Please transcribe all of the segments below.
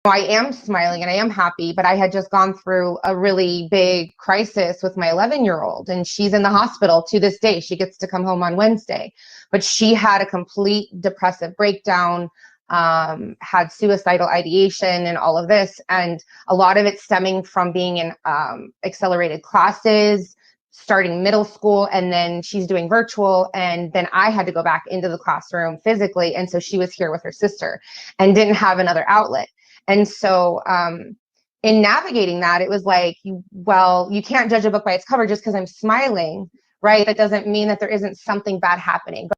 I am smiling and I am happy, but I had just gone through a really big crisis with my 11-year-old, and she's in the hospital to this day. She gets to come home on Wednesday, but she had a complete depressive breakdown, had suicidal ideation and all of this. And a lot of it stemming from being in accelerated classes, starting middle school, and then she's doing virtual. And then I had to go back into the classroom physically. And so she was here with her sister and didn't have another outlet. And so in navigating that, it was like, well, you can't judge a book by its cover just because I'm smiling, right? That doesn't mean that there isn't something bad happening.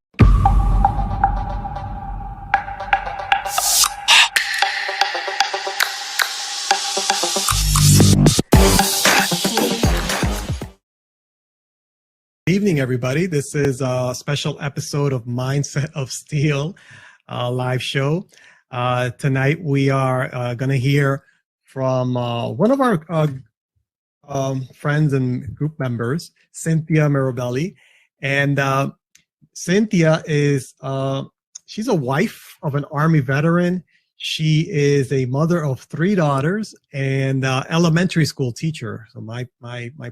Good evening, everybody. This is a special episode of Mindset of Steel live show. Tonight we are going to hear from one of our friends and group members, Cynthia Mirabelli. And Cynthia is, she's a wife of an Army veteran. She is a mother of 3 daughters and elementary school teacher. So my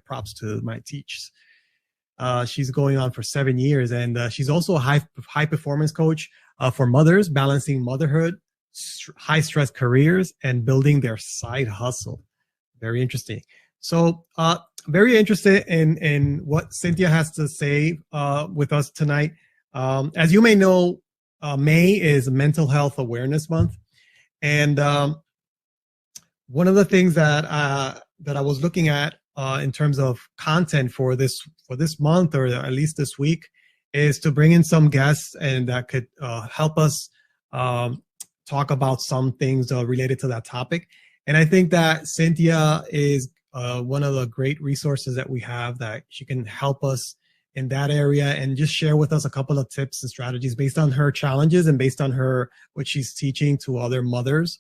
props to my teachers. She's going on for 7 years, and she's also a high performance coach for mothers, balancing motherhood, high stress careers, and building their side hustle. Very interesting. So very interested in what Cynthia has to say with us tonight. As you may know, May is Mental Health Awareness Month, and one of the things that I was looking at in terms of content for this month, or at least this week, is to bring in some guests and that could help us talk about some things related to that topic. And I think that Cynthia is one of the great resources that we have, that she can help us in that area and just share with us a couple of tips and strategies based on her challenges and based on what she's teaching to other mothers.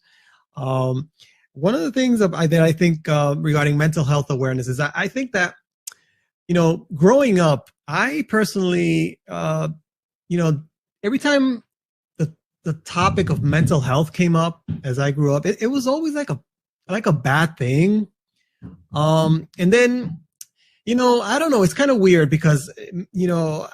One of the things that I think regarding mental health awareness is that I think that, you know, growing up, I personally, you know, every time the topic of mental health came up as I grew up, it was always like a bad thing. And then, you know, I don't know, it's kind of weird because, you know,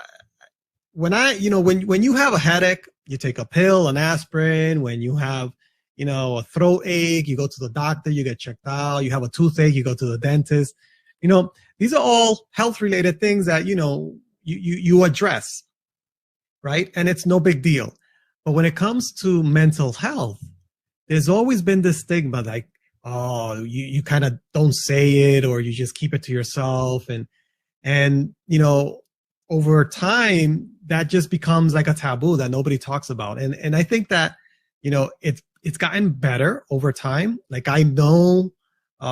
when you have a headache, you take a pill, an aspirin. When you have, you know, a throat ache, you go to the doctor, you get checked out. You have a toothache, you go to the dentist. You know, these are all health related things that, you know, you address, right? And it's no big deal. But when it comes to mental health, there's always been this stigma, like, oh, you kind of don't say it, or you just keep it to yourself. And, you know, over time, that just becomes like a taboo that nobody talks about. And I think that, you know, it's gotten better over time. Like, I know,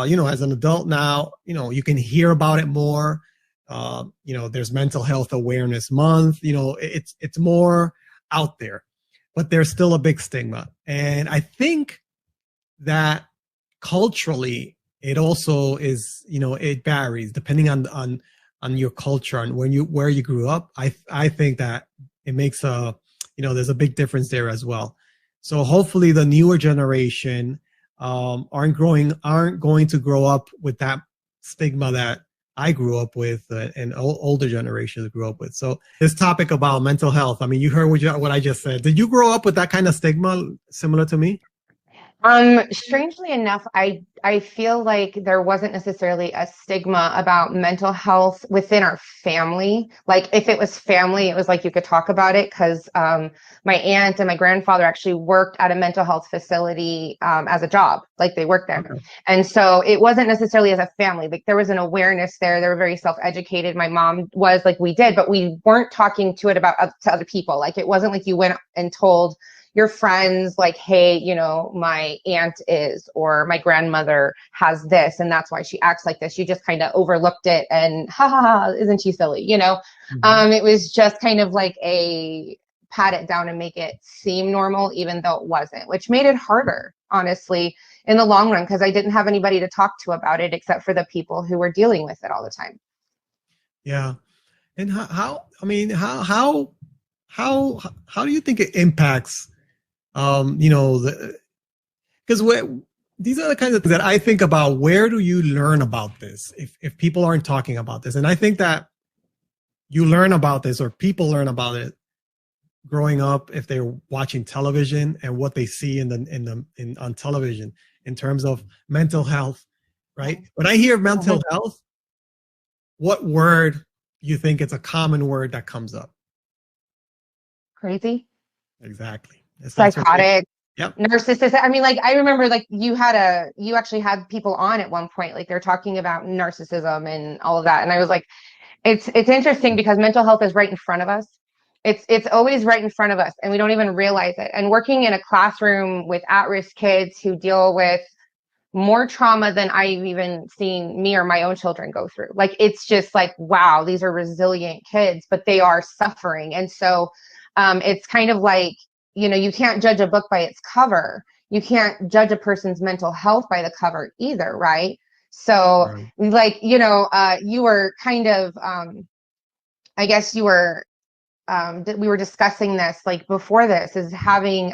you know, as an adult now, you know, you can hear about it more. You know, there's Mental Health Awareness Month. You know, it's more out there, but there's still a big stigma. And I think that culturally, it also is, you know, it varies depending on your culture and where you grew up. I think that it makes you know, there's a big difference there as well. So hopefully the newer generation aren't going to grow up with that stigma that I grew up with and older generations grew up with. So this topic about mental health, I mean, you heard what I just said. Did you grow up with that kind of stigma similar to me? Strangely enough, I feel like there wasn't necessarily a stigma about mental health within our family. Like, if it was family, it was like you could talk about it, because my aunt and my grandfather actually worked at a mental health facility as a job. Like, they worked there. Okay. And so it wasn't necessarily as a family. Like, there was an awareness there. They were very self-educated. My mom was, like we did, but we weren't talking to other people. Like, it wasn't like you went and told your friends, like, hey, you know, my aunt is, or my grandmother has this, and that's why she acts like this. You just kind of overlooked it and isn't she silly? You know, it was just kind of like a pat it down and make it seem normal, even though it wasn't, which made it harder, honestly, in the long run, because I didn't have anybody to talk to about it except for the people who were dealing with it all the time. Yeah. And how do you think it impacts, you know, because these are the kinds of things that I think about. Where do you learn about this if people aren't talking about this? And I think that you learn about this, or people learn about it growing up if they're watching television and what they see on television in terms of mental health, right? When I hear mental health, what word you think it's a common word that comes up? Crazy. Exactly. Psychotic. Yep. Narcissistic. I mean, like, I remember, like, you actually had people on at one point, like, they're talking about narcissism and all of that. And I was like, it's interesting because mental health is right in front of us. It's always right in front of us, and we don't even realize it. And working in a classroom with at-risk kids who deal with more trauma than I've even seen me or my own children go through. Like, it's just like, wow, these are resilient kids, but they are suffering. And so it's kind of like, you know, you can't judge a book by its cover. You can't judge a person's mental health by the cover either, right? So, like, you know, you were kind of, I guess you were, we were discussing this, like, before this, is having,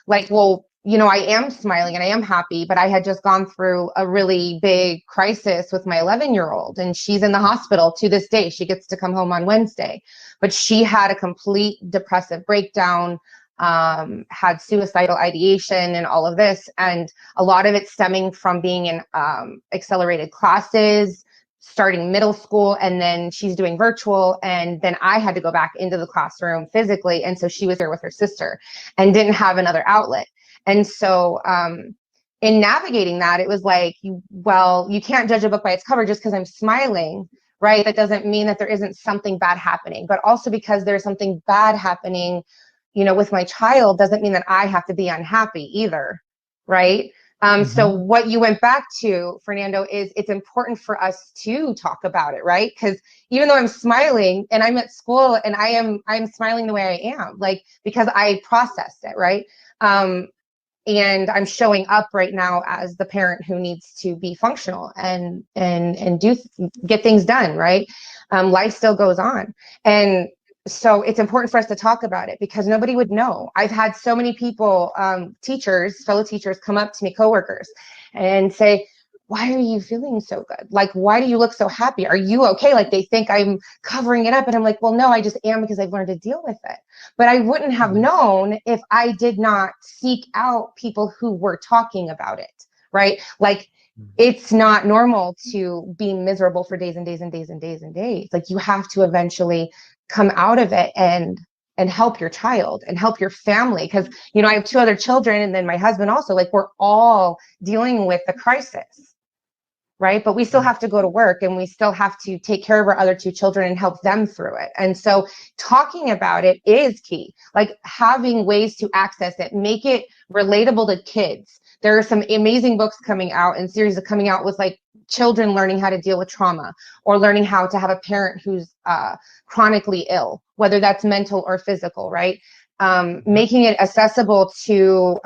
like, well, you know, I am smiling and I am happy, but I had just gone through a really big crisis with my 11-year-old, and she's in the hospital to this day. She gets to come home on Wednesday, but she had a complete depressive breakdown, had suicidal ideation and all of this. And a lot of it stemming from being in accelerated classes, starting middle school, and then she's doing virtual. And then I had to go back into the classroom physically. And so she was there with her sister and didn't have another outlet. And so in navigating that, it was like, well, you can't judge a book by its cover just because I'm smiling, right? That doesn't mean that there isn't something bad happening, but also because there's something bad happening, you know, with my child, doesn't mean that I have to be unhappy either, right? So what you went back to, Fernando, is it's important for us to talk about it, right? Because even though I'm smiling and I'm at school and I'm smiling the way I am, like, because I processed it, right? And I'm showing up right now as the parent who needs to be functional and get things done, right? Life still goes on. And so it's important for us to talk about it because nobody would know. I've had so many people, teachers, fellow teachers, come up to me, coworkers, and say, why are you feeling so good? Like, why do you look so happy? Are you okay? Like, they think I'm covering it up. And I'm like, well, no, I just am, because I've learned to deal with it. But I wouldn't have known if I did not seek out people who were talking about it, right? Like, it's not normal to be miserable for days and days and days and days and days. Like, you have to eventually come out of it and help your child and help your family. Because, you know, I have 2 other children, and then my husband also, like, we're all dealing with the crisis, right? But we still have to go to work, and we still have to take care of our other 2 children and help them through it. And so talking about it is key, like having ways to access it, make it relatable to kids. There are some amazing books coming out and series are coming out with, like, children learning how to deal with trauma, or learning how to have a parent who's chronically ill, whether that's mental or physical, right? Making it accessible to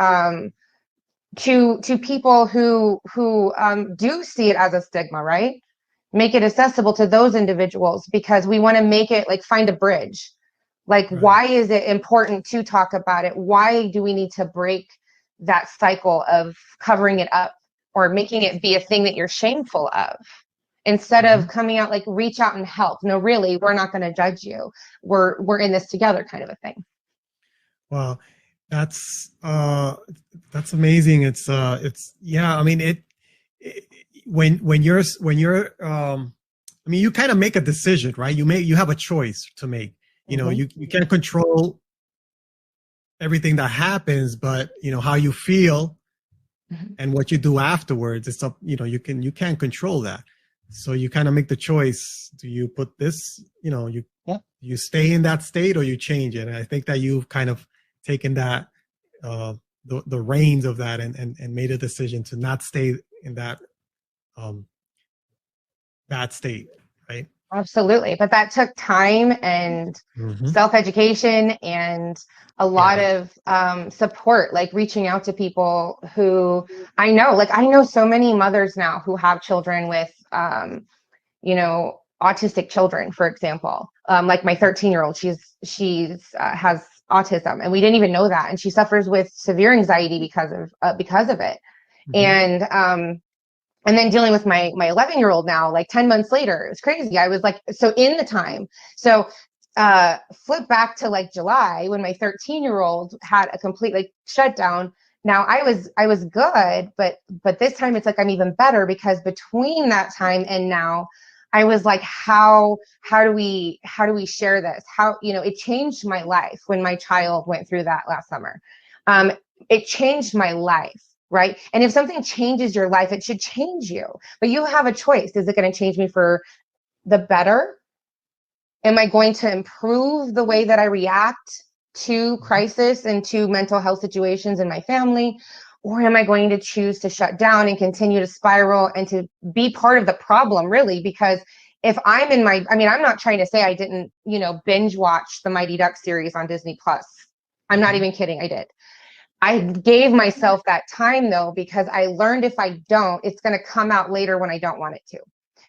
people who do see it as a stigma, right? Make it accessible to those individuals, because we want to make it, like, find a bridge. Like, why is it important to talk about it? Why do we need to break that cycle of covering it up or making it be a thing that you're shameful of, instead of coming out like, reach out and help? No, really, we're not going to judge you. We're in this together, kind of a thing. Wow. That's amazing. It's yeah, I mean, when you're I mean, you kind of make a decision, right? You have a choice to make. You know, you can't control everything that happens, but, you know, how you feel and what you do afterwards, it's up, you know, you can't control that. So you kind of make the choice. Do you put this, you know, you stay in that state, or you change it? And I think that you've kind of taken that the reins of that and made a decision to not stay in that bad state, right? Absolutely. But that took time and self-education and a lot of support, like reaching out to people who I know so many mothers now who have children with, you know, autistic children, for example. Like my 13-year-old, she's has autism, and we didn't even know that. And she suffers with severe anxiety because of it. And then dealing with my 11-year-old now, like 10 months later, it's crazy. I was like, so in the time, so flip back to like July when my 13-year-old had a complete like shutdown. Now I was good, but this time it's like I'm even better, because between that time and now, I was like, how do we share this? How, you know, it changed my life when my child went through that last summer. It changed my life. Right. And if something changes your life, it should change you, but you have a choice. Is it going to change me for the better? Am I going to improve the way that I react to crisis and to mental health situations in my family? Or am I going to choose to shut down and continue to spiral and to be part of the problem, really? Because if I'm in my, I mean, I'm not trying to say I didn't, you know, binge watch the Mighty Ducks series on Disney Plus. I'm not even kidding. I did. I gave myself that time though, because I learned if I don't, it's going to come out later when I don't want it to.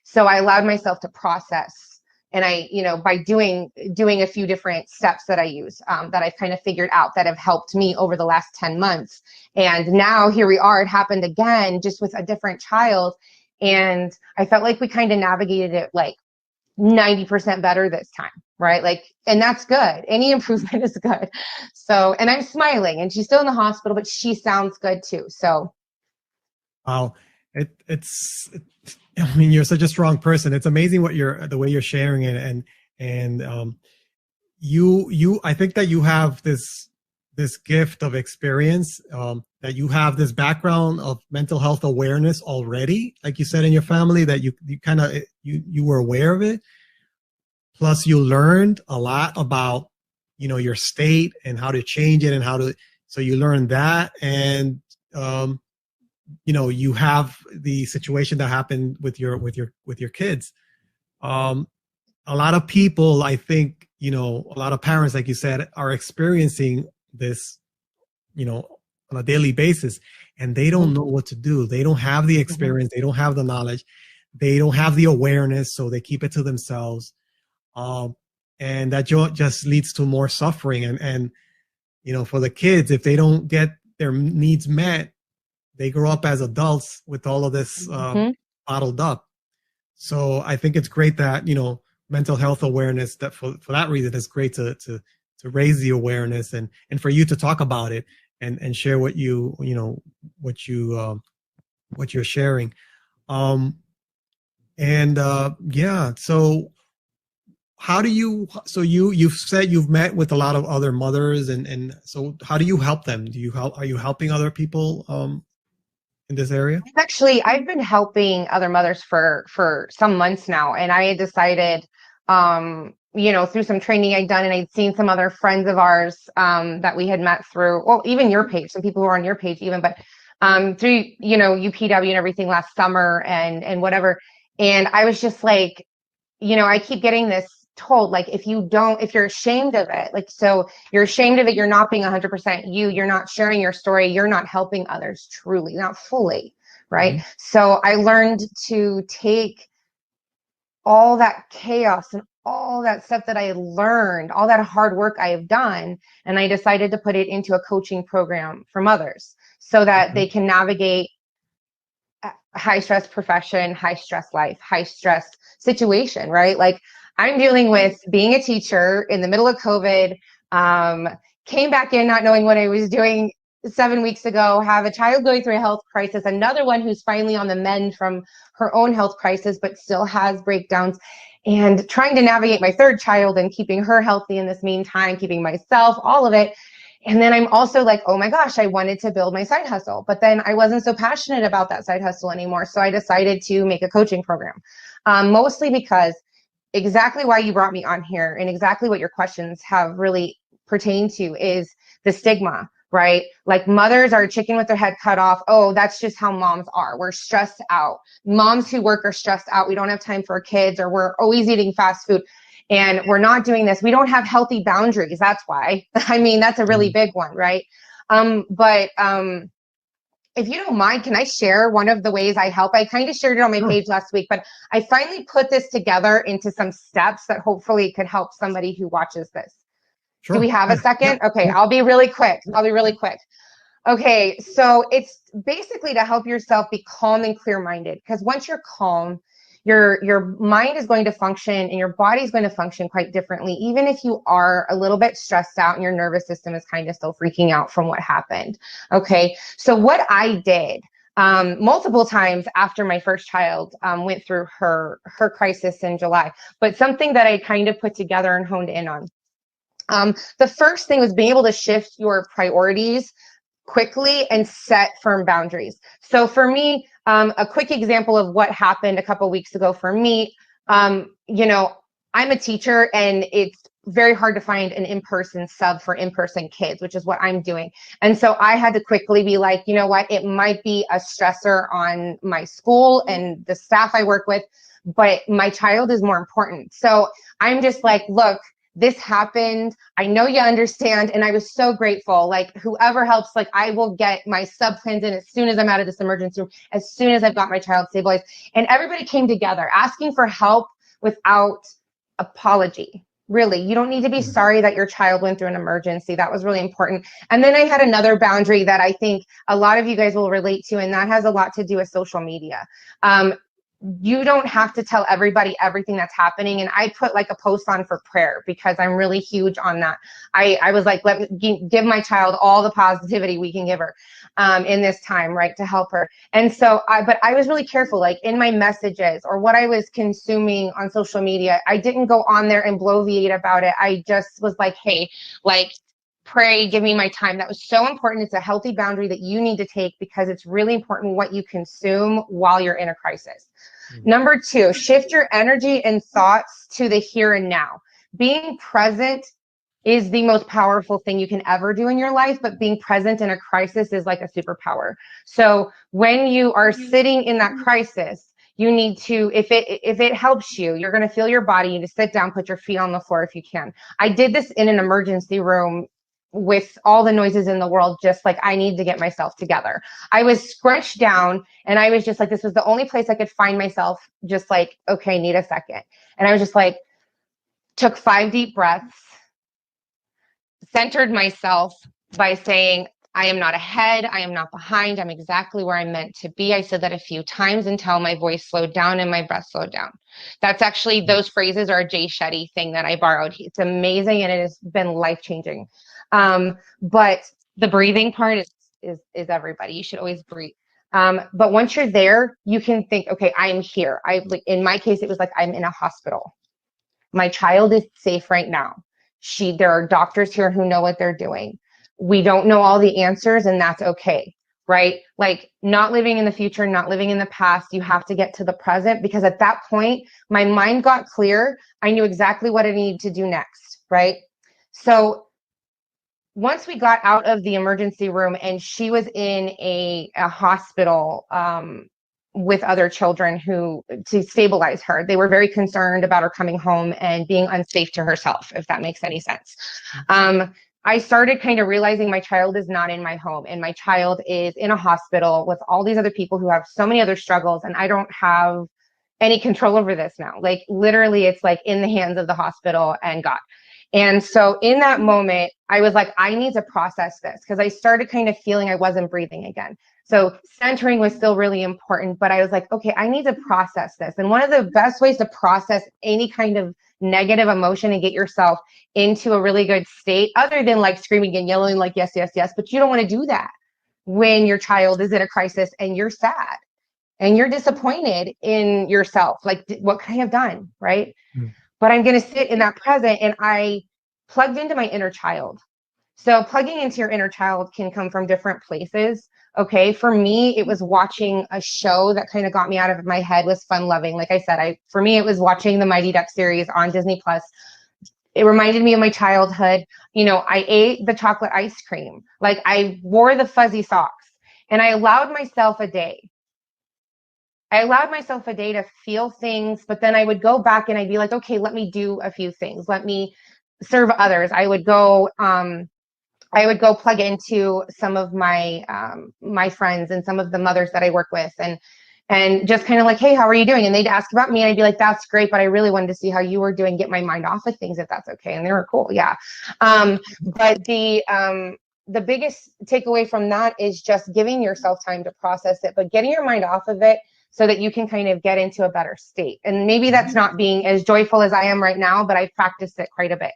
So I allowed myself to process. And I, you know, by doing a few different steps that I use, that I've kind of figured out that have helped me over the last 10 months. And now here we are, it happened again, just with a different child. And I felt like we kind of navigated it like 90% better this time, right? Like, and that's good. Any improvement is good. So, and I'm smiling, and she's still in the hospital, but she sounds good too. So, wow, I mean, you're such a strong person. It's amazing the way you're sharing it, and I think that you have this gift of experience, that you have this background of mental health awareness already, like you said, in your family, that you kind of you were aware of it. Plus you learned a lot about, you know, your state and how to change it, and so you learned that. And you know, you have the situation that happened with your kids. A lot of people, I think, you know, a lot of parents, like you said, are experiencing this, you know, on a daily basis, and they don't know what to do. They don't have the experience. They don't have the knowledge. They don't have the awareness, so they keep it to themselves. And that just leads to more suffering. And, you know, for the kids, if they don't get their needs met, they grow up as adults with all of this bottled up. So I think it's great that, you know, mental health awareness, that for that reason, it's great to raise the awareness, and for you to talk about it and share what you're sharing. Yeah. So how do you've said you've met with a lot of other mothers, and so how do you help them? Are you helping other people in this area? Actually, I've been helping other mothers for some months now, and I had decided, you know, through some training I'd done, and I'd seen some other friends of ours that we had met through, well, even your page, some people who are on your page even, but through, you know, UPW and everything last summer and whatever. And I was just like, you know, I keep getting this told, like, if you're ashamed of it, like, so you're ashamed of it, you're not being 100% you're not sharing your story, you're not helping others truly, not fully, right? So I learned to take all that chaos and all that stuff that I learned, all that hard work I have done, and I decided to put it into a coaching program for mothers so that they can navigate high stress profession, high stress life, high stress situation, right? Like, I'm dealing with being a teacher in the middle of COVID, came back in not knowing what I was doing 7 weeks ago, have a child going through a health crisis, another one who's finally on the mend from her own health crisis, but still has breakdowns, and trying to navigate my third child and keeping her healthy in this meantime, keeping myself, all of it. And then I'm also like, oh my gosh, I wanted to build my side hustle, but then I wasn't so passionate about that side hustle anymore. So I decided to make a coaching program, mostly because exactly why you brought me on here and exactly what your questions have really pertained to is the stigma, right? Like, mothers are chicken with their head cut off. Oh, that's just how moms are. We're stressed out. Moms who work are stressed out. We don't have time for our kids, or we're always eating fast food and we're not doing this. We don't have healthy boundaries. That's why. I mean, that's a really big one, right? If you don't mind, can I share one of the ways I help? I kind of shared it on my page last week, but I finally put this together into some steps that hopefully could help somebody who watches this. Sure. Do we have a second? Okay, I'll be really quick. Okay, so it's basically to help yourself be calm and clear-minded, because once you're calm, your mind is going to function and your body is going to function quite differently, even if you are a little bit stressed out and your nervous system is kind of still freaking out from what happened. Okay, so what I did multiple times after my first child went through her crisis in July, but something that I kind of put together and honed in on. The first thing was being able to shift your priorities quickly and set firm boundaries. So for me, a quick example of what happened a couple weeks ago for me, you know, I'm a teacher and it's very hard to find an in-person sub for in-person kids, which is what I'm doing. And so I had to quickly be like, you know what, it might be a stressor on my school and the staff I work with, but my child is more important. So I'm just like, look, this happened. I know you understand. And I was so grateful. Like, whoever helps, like, I will get my sub plans in as soon as I'm out of this emergency room, as soon as I've got my child stabilized. And everybody came together asking for help without apology. Really, you don't need to be sorry that your child went through an emergency. That was really important. And then I had another boundary that I think a lot of you guys will relate to, and that has a lot to do with social media. You don't have to tell everybody everything that's happening. And I put like a post on for prayer because I'm really huge on that. I was like, let me give my child all the positivity we can give her in this time, right, to help her. And so, but I was really careful, like in my messages or what I was consuming on social media. I didn't go on there and bloviate about it. I just was like, hey, like, pray, give me my time. That was so important. It's a healthy boundary that you need to take because it's really important what you consume while you're in a crisis. Number two, shift your energy and thoughts to the here and now. Being present is the most powerful thing you can ever do in your life, but being present in a crisis is like a superpower. So when you are sitting in that crisis, you need to, if it helps you, you're going to feel your body. You need to sit down, put your feet on the floor if you can. I did this in an emergency room with all the noises in the world, just like I need to get myself together. I was scrunched down and I was just like, this was the only place I could find myself, just like, okay, need a second. And I was just like, took 5 deep breaths, centered myself by saying, I am not ahead, I am not behind, I'm exactly where I'm meant to be. I said that a few times until my voice slowed down and my breath slowed down. That's actually, those phrases are a Jay Shetty thing that I borrowed. It's amazing and it has been life-changing. But the breathing part is everybody. You should always breathe. But once you're there, you can think, okay, I'm here. In my case, it was like, I'm in a hospital. My child is safe right now. There are doctors here who know what they're doing. We don't know all the answers, and that's okay, right? Like, not living in the future, not living in the past. You have to get to the present, because at that point, my mind got clear. I knew exactly what I needed to do next, right? So once we got out of the emergency room and she was in a hospital with other children to stabilize her, they were very concerned about her coming home and being unsafe to herself, if that makes any sense. I started kind of realizing my child is not in my home and my child is in a hospital with all these other people who have so many other struggles, and I don't have any control over this now. Like, literally, it's like in the hands of the hospital and God. And so in that moment, I was like, I need to process this, because I started kind of feeling I wasn't breathing again. So centering was still really important, but I was like, okay, I need to process this. And one of the best ways to process any kind of negative emotion and get yourself into a really good state, other than like screaming and yelling like, yes, yes, yes, but you don't want to do that when your child is in a crisis and you're sad and you're disappointed in yourself. Like, what could I have done, right? But I'm going to sit in that present, and I plugged into my inner child. So plugging into your inner child can come from different places. Okay. For me, it was watching a show that kind of got me out of my head, was fun loving. Like I said, for me, it was watching the Mighty Duck series on Disney Plus. It reminded me of my childhood. You know, I ate the chocolate ice cream. Like, I wore the fuzzy socks, and I allowed myself a day. I allowed myself a day to feel things, but then I would go back and I'd be like, okay, let me do a few things. Let me serve others. I would go plug into some of my my friends and some of the mothers that I work with, and just kind of like, hey, how are you doing? And they'd ask about me, and I'd be like, that's great, but I really wanted to see how you were doing, get my mind off of things, if that's okay. And they were cool, yeah. But the biggest takeaway from that is just giving yourself time to process it, but getting your mind off of it so that you can kind of get into a better state. And maybe that's not being as joyful as I am right now, but I've practiced it quite a bit.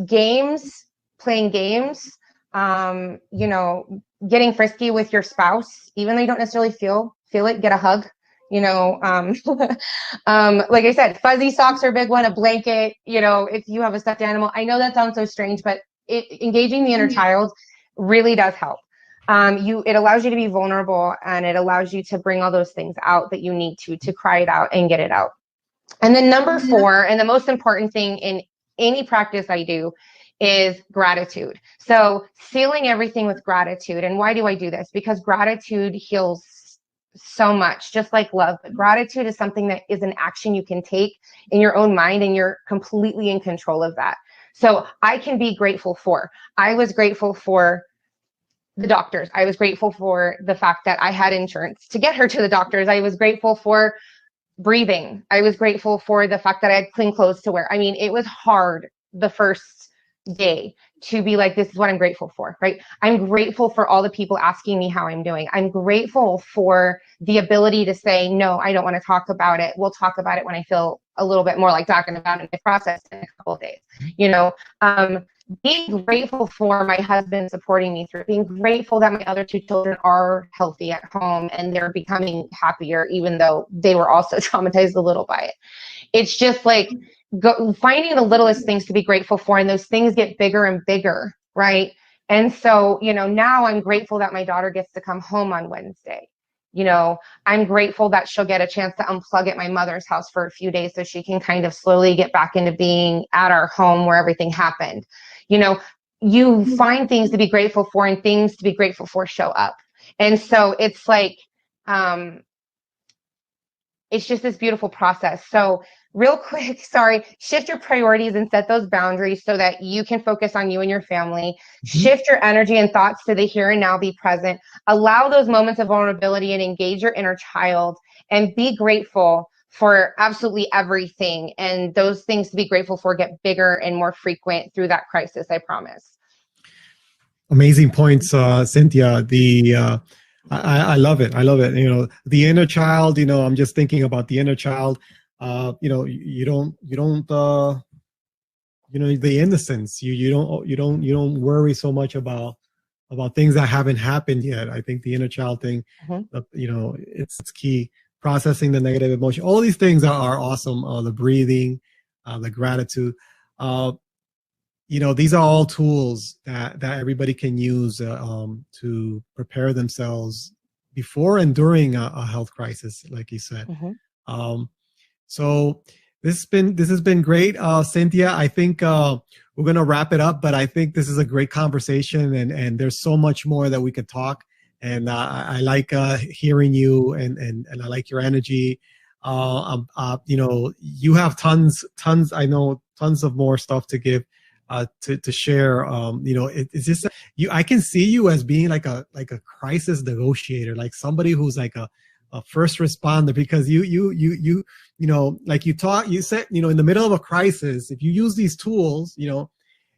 Games, playing games, you know, getting frisky with your spouse, even though you don't necessarily feel it, get a hug, you know, like I said, fuzzy socks are a big one, a blanket, you know, if you have a stuffed animal. I know that sounds so strange, but engaging the inner child really does help. It allows you to be vulnerable, and it allows you to bring all those things out that you need to cry it out and get it out. And then number 4, and the most important thing in any practice I do, is gratitude. So sealing everything with gratitude. And why do I do this? Because gratitude heals so much, just like love. But gratitude is something that is an action you can take in your own mind, and you're completely in control of that. So I can be grateful for, I was grateful for the doctors. I was grateful for the fact that I had insurance to get her to the doctors. I was grateful for breathing. I was grateful for the fact that I had clean clothes to wear. I mean, it was hard the first day to be like, this is what I'm grateful for, right? I'm grateful for all the people asking me how I'm doing. I'm grateful for the ability to say, no, I don't want to talk about it. We'll talk about it when I feel a little bit more like talking about it in the process in a couple of days. You know, being grateful for my husband supporting me through, being grateful that my other 2 children are healthy at home and they're becoming happier, even though they were also traumatized a little by it. It's just like finding the littlest things to be grateful for, and those things get bigger and bigger, right? And so, you know, now I'm grateful that my daughter gets to come home on Wednesday. You know, I'm grateful that she'll get a chance to unplug at my mother's house for a few days so she can kind of slowly get back into being at our home where everything happened. You know, you find things to be grateful for, and things to be grateful for show up. And so it's like, it's just this beautiful process. So real quick, shift your priorities and set those boundaries so that you can focus on you and your family. Shift your energy and thoughts to the here and now, be present. Allow those moments of vulnerability and engage your inner child, and be grateful for absolutely everything. And those things to be grateful for get bigger and more frequent through that crisis, I promise. Amazing points, Cynthia. I love it. I love it. You know, the inner child, you know, I'm just thinking about the inner child. You know, you don't, you know, the innocence, you don't worry so much about things that haven't happened yet. I think the inner child thing, you know, it's key. Processing the negative emotion, all these things are awesome. The breathing, the gratitude, you know, these are all tools that everybody can use to prepare themselves before and during a health crisis, like you said. So this has been great, Cynthia. I think we're gonna wrap it up, but I think this is a great conversation, and there's so much more that we could talk. And I like hearing you, and I like your energy. You know, you have tons. I know tons of more stuff to give, to share. You know, it's just I can see you as being like a crisis negotiator, like somebody who's like a first responder, because you know, like you said, you know, in the middle of a crisis, if you use these tools, you know,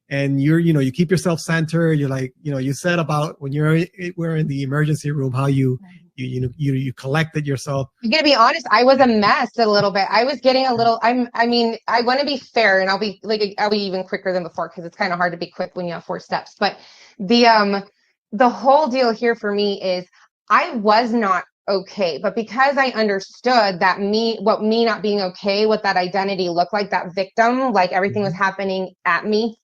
and you know, you keep yourself centered. You're like, you know, you said about when we're in the emergency room, how you collected yourself. I'm gonna be honest, I was a mess a little bit. I was getting a little, I mean, I want to be fair, and I'll be even quicker than before, because it's kind of hard to be quick when you have 4 steps. But the whole deal here for me is I was not okay, but because I understood that what me not being okay, what that identity looked like, that victim, like everything was happening at me,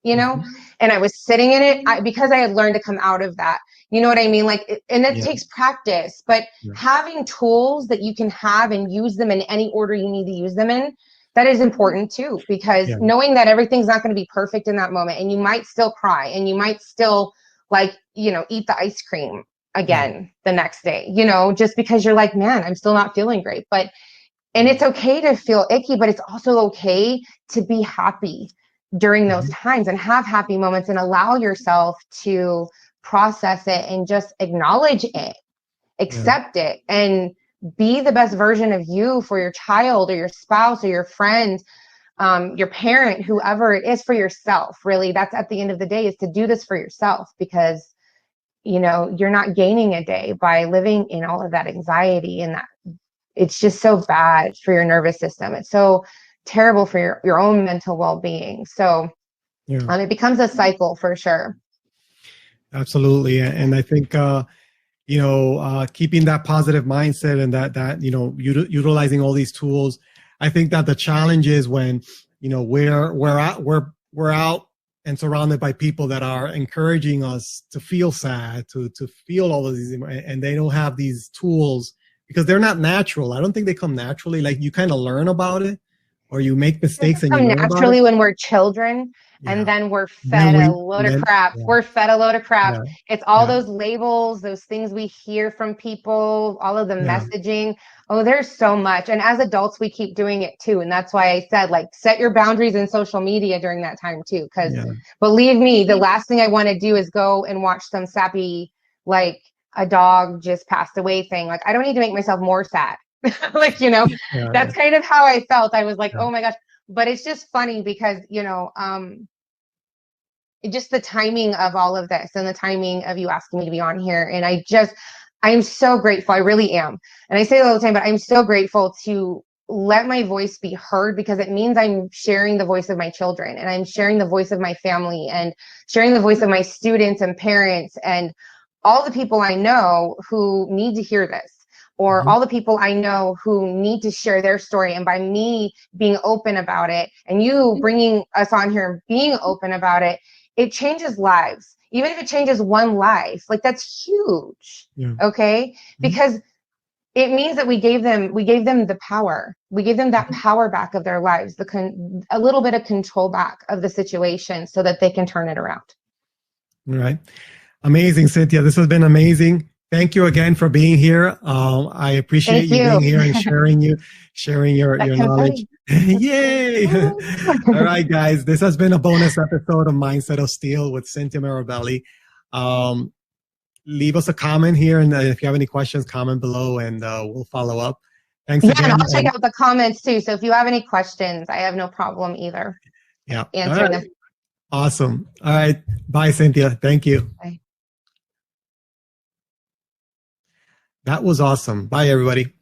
you know, and I was sitting in it, because I had learned to come out of that. You know what I mean? Like, and that takes practice, but having tools that you can have and use them in any order you need to use them in, that is important too, because knowing that everything's not going to be perfect in that moment, and you might still cry, and you might still, like, you know, eat the ice cream again the next day, you know, just because you're like, man, I'm still not feeling great. And it's okay to feel icky, but it's also okay to be happy during those times, and have happy moments, and allow yourself to process it and just acknowledge it, accept it, and be the best version of you for your child or your spouse or your friend. your parent, whoever it is, for yourself. Really, that's at the end of the day, is to do this for yourself, because you're not gaining a day by living in all of that anxiety, and that it's just so bad for your nervous system. It's so terrible for your own mental well-being. So it becomes a cycle for sure. Absolutely. And I think keeping that positive mindset, and that utilizing all these tools. I think that the challenge is when we're out and surrounded by people that are encouraging us to feel sad, to feel all of these, and they don't have these tools because they're not natural. I don't think they come naturally. Like, you kind of learn about it, or you make mistakes and you learn naturally about it when we're children. Yeah. And then we're fed a load of crap. Yeah. We're fed a load of crap. Yeah. It's all those labels, those things we hear from people, all of the messaging. Oh, there's so much. And as adults, we keep doing it too. And that's why I said, like, set your boundaries in social media during that time too. Because believe me, the last thing I want to do is go and watch some sappy, like, a dog just passed away thing. Like, I don't need to make myself more sad. Like, that's kind of how I felt. I was like, oh my gosh. But it's just funny because, just the timing of all of this, and the timing of you asking me to be on here. And I'm so grateful. I really am. And I say it all the time, but I'm so grateful to let my voice be heard, because it means I'm sharing the voice of my children, and I'm sharing the voice of my family, and sharing the voice of my students and parents, and all the people I know who need to hear this. Or all the people I know who need to share their story. And by me being open about it, and you bringing us on here and being open about it, it changes lives. Even if it changes one life, like, that's huge. Yeah. Okay. Because it means that we gave them the power. We gave them that power back of their lives, a little bit of control back of the situation, so that they can turn it around. All right. Amazing, Cynthia. This has been amazing. Thank you again for being here. I appreciate you being here and sharing your knowledge. Yay! All right, guys. This has been a bonus episode of Mindset of Steel with Cynthia Mirabelli. Leave us a comment here, and if you have any questions, comment below, and we'll follow up. Thanks again. And I'll check out the comments too. So if you have any questions, I have no problem either. Yeah. Answering them. Awesome. All right. Bye, Cynthia. Thank you. Bye. That was awesome. Bye, everybody.